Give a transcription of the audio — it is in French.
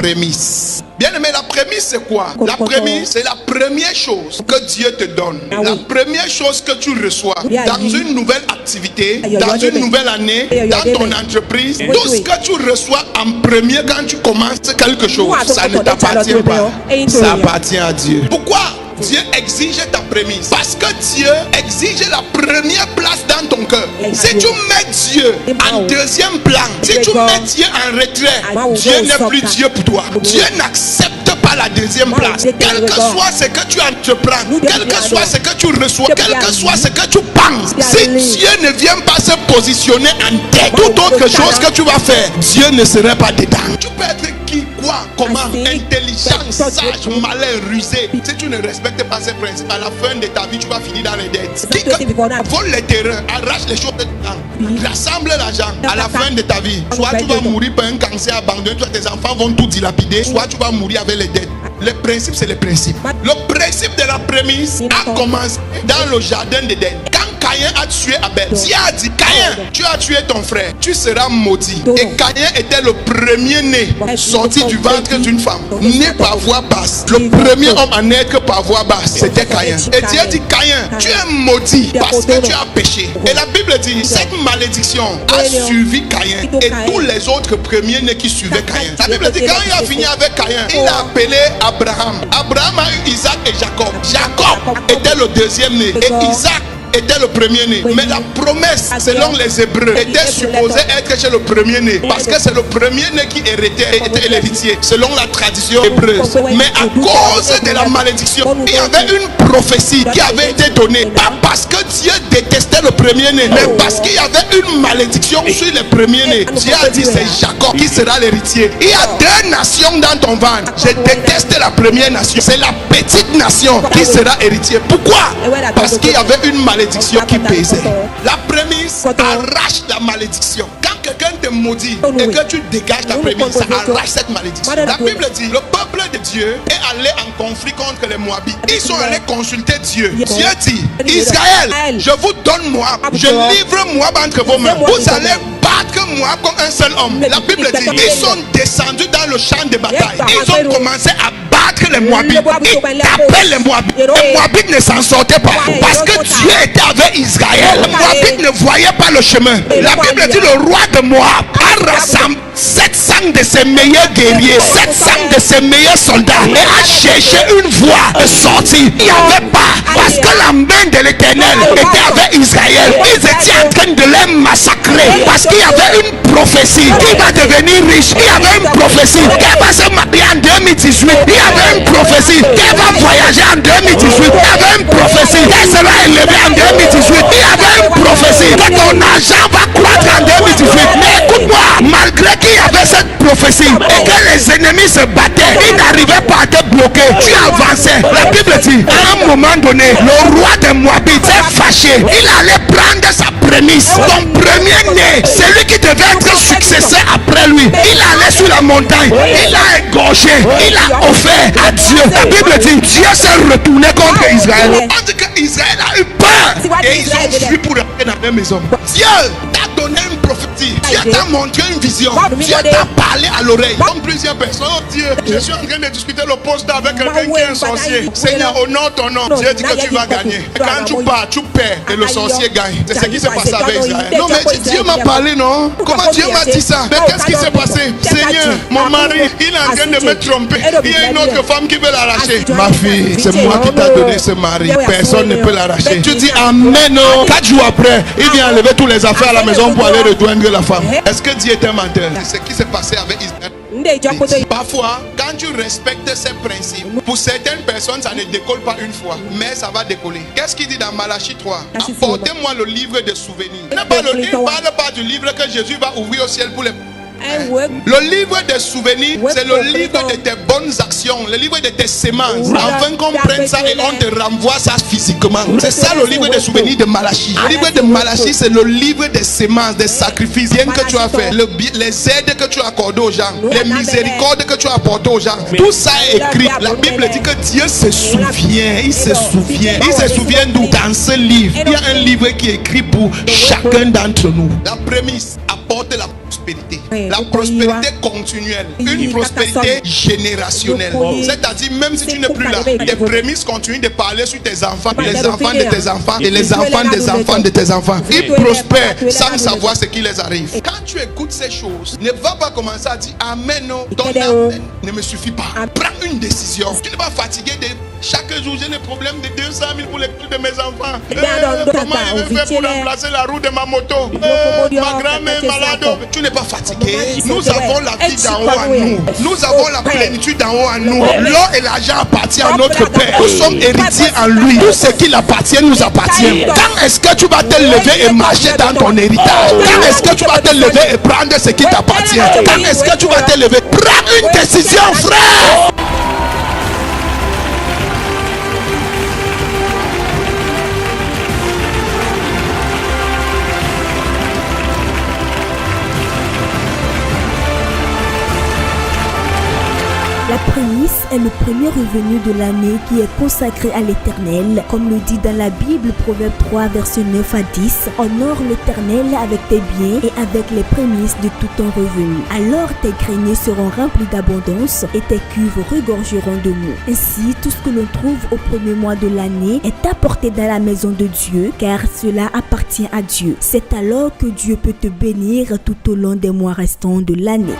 prémisse. Bien aimé, la prémisse c'est quoi? La prémisse c'est la première chose que Dieu te donne. La première chose que tu reçois dans une nouvelle activité, dans une nouvelle année, dans ton entreprise. Tout ce que tu reçois en premier quand tu commences quelque chose, ça ne t'appartient pas. Ça appartient à Dieu. Pourquoi Dieu exige ta prémisse? Parce que Dieu exige la première place dans ton cœur. Si tu mets Dieu en deuxième plan, si tu mets Dieu en retrait, Dieu n'est plus Dieu pour toi. Dieu n'accepte pas la deuxième place. Quel que soit ce que tu entreprends, quel que soit ce que tu reçois, quel que soit ce que tu penses, si Dieu ne vient pas se positionner en tête, toute autre chose que tu vas faire, Dieu ne serait pas dedans. Tu peux être qui, quoi, comment, intelligent, sage, malin, rusé. Si tu ne respectes pas ces principes, à la fin de ta vie, tu vas finir dans les dettes. Qui vole les terrains, arrache les choses, rassemble l'argent. À la fin de ta vie, soit tu vas mourir par un cancer abandonné, soit tes enfants vont tout dilapider, soit tu vas mourir avec les dettes. Le principe, c'est le principe. Le principe de la prémisse a commencé dans le jardin d'Éden. Quand Caïn a tué Abel, Dieu a dit: Caïn, tu as tué ton frère, tu seras maudit. Et Caïn était le premier-né sorti du ventre d'une femme, né par voie basse. Le premier homme à naître par voie basse, c'était Caïn. Et Dieu dit: Caïn, tu es maudit parce que tu as péché. Et la Bible dit: cette malédiction a suivi Caïn et tous les autres premiers-nés qui suivaient Caïn. La Bible dit: quand il a fini avec Caïn, il a appelé Abraham. Abraham a eu Isaac et Jacob. Jacob était le deuxième-né et Isaac était le premier-né. Mais la promesse, selon les Hébreux, était supposée être chez le premier-né. Parce que c'est le premier-né qui était l'héritier, selon la tradition hébreuse. Mais à cause de la malédiction, il y avait une prophétie qui avait été donnée. Pas parce que Dieu détestait le premier-né, mais parce qu'il y avait une malédiction sur les premiers-nés. Dieu a dit: c'est Jacob qui sera l'héritier. Il y a deux nations dans ton ventre. Je déteste la première nation. C'est la petite nation qui sera héritier. Pourquoi? Parce qu'il y avait une malédiction qui pesait. La prémisse arrache la malédiction. Quand quelqu'un te maudit et que tu dégages la prémisse, ça arrache cette malédiction. La Bible dit: le peuple de Dieu est allé en conflit contre les Moabites. Ils sont allés consulter Dieu. Dieu dit: Israël, je vous donne Moab, je livre Moab entre vos mains. Vous allez battre Moab comme un seul homme. La Bible dit: ils sont descendus dans le champ de bataille. Ils ont commencé à battre les Moabites. Ils tapaient les Moabites. Les Moabites ne s'en sortaient pas parce que Dieu était avec Israël. Les Moabites ne voyaient pas le chemin. La Bible dit: le roi de Moab a rassemblé 700 de ses meilleurs guerriers, 700 de ses meilleurs soldats, et a cherché une voie de sortie. Il n'y avait pas, parce que la main de l'Éternel était avec Israël. Ils étaient en train de les massacrer parce qu'il y avait une prophétie qui va devenir riche. Il y avait une prophétie qui va se marier en 2018. Il y avait une prophétie qui va voyager en 2018. Il y avait une prophétie qui sera élevée en 2018. Il y avait une prophétie que ton argent va croître en 2018. Mais écoute-moi, malgré qu'il y avait cette prophétie et que les ennemis se battaient, ils n'arrivaient pas à te bloquer. Tu avançais. La Bible dit: à un moment donné, le roi de Moabit s'est fâché. Il allait prendre sa prémisse. Son premier-né, celui qui devait être successeur après lui, il allait sur la montagne, il a égorgé, il a offert à Dieu. La Bible dit: Dieu s'est retourné contre Israël. On dit que Israël a eu peur et ils ont fui pour rentrer dans leur maison. Dieu t'a donné une prophétie, Dieu t'a montré une vision, Dieu t'a parlé à l'oreille. Comme plusieurs personnes: oh Dieu, je suis en train de discuter le poste avec quelqu'un qui est un sorcier. Seigneur, honore ton nom. Dieu dit que tu vas gagner. Et quand tu pars, tu perds et le sorcier gagne. C'est ce qui s'est passé avec Israël. Non mais Dieu m'a parlé, non? Comment Dieu m'a dit ça? Mais qu'est-ce qui s'est passé? Seigneur, mon mari, il est en train de me tromper. Il y a une autre femme qui veut l'arracher. Ma fille, c'est moi qui t'a donné ce mari. Personne ne peut l'arracher. Tu dis amen, non? 4 jours après, il vient enlever tous les affaires à la maison pour aller rejoindre la femme. Est-ce que Dieu est un menteur? C'est ce qui s'est passé avec Israël. Parfois, quand tu respectes ces principes, pour certaines personnes, ça ne décolle pas une fois, mais ça va décoller. Qu'est-ce qu'il dit dans Malachie 3? Apportez-moi le livre de souvenirs. Il ne parle pas du livre que Jésus va ouvrir au ciel pour les... Le livre des souvenirs, c'est le livre de tes bonnes actions, le livre de tes sémences. Afin qu'on prenne ça et on te renvoie ça physiquement. C'est ça le livre des souvenirs de Malachie. Le livre de Malachie, c'est le livre des sémences, des sacrifices que tu as fait, les aides que tu as accordées aux gens, les miséricordes que tu as apportées aux gens. Tout ça est écrit. La Bible dit que Dieu se souvient. Il se souvient. Il se souvient d'où? Dans ce livre. Il y a un livre qui est écrit pour chacun d'entre nous. La prémisse: apporte la prospérité. La prospérité continuelle, une prospérité générationnelle. C'est-à-dire, même si tu n'es plus là, tes prémices continuent de parler sur tes enfants, les enfants de tes enfants et les enfants des enfants de tes enfants. Ils prospèrent sans savoir ce qui les arrive. Quand tu écoutes ces choses, ne va pas commencer à dire Amen, non, ton amen ne me suffit pas. Prends une décision. Tu n'es pas fatigué de chaque jour, j'ai des problèmes de 200 000 pour l'école de mes enfants. Comment je vais faire pour remplacer la roue de ma moto? Ma grand-mère est malade. Tu n'es pas fatigué. Nous avons la vie d'en haut à nous. Nous avons la plénitude d'en haut à nous. L'or et l'argent appartiennent à notre Père. Nous sommes héritiers en lui. Tout ce qui appartient nous appartient. Quand est-ce que tu vas te lever et marcher dans ton héritage? Quand est-ce que tu vas te lever et prendre ce qui t'appartient? Quand est-ce que tu vas te lever? Prends une décision, frère. La prémisse est le premier revenu de l'année qui est consacré à l'Éternel. Comme le dit dans la Bible, Proverbe 3, versets 9 à 10, « Honore l'Éternel avec tes biens et avec les prémices de tout ton revenu. Alors tes greniers seront remplis d'abondance et tes cuves regorgeront de mou. » Ainsi, tout ce que l'on trouve au premier mois de l'année est apporté dans la maison de Dieu, car cela appartient à Dieu. C'est alors que Dieu peut te bénir tout au long des mois restants de l'année.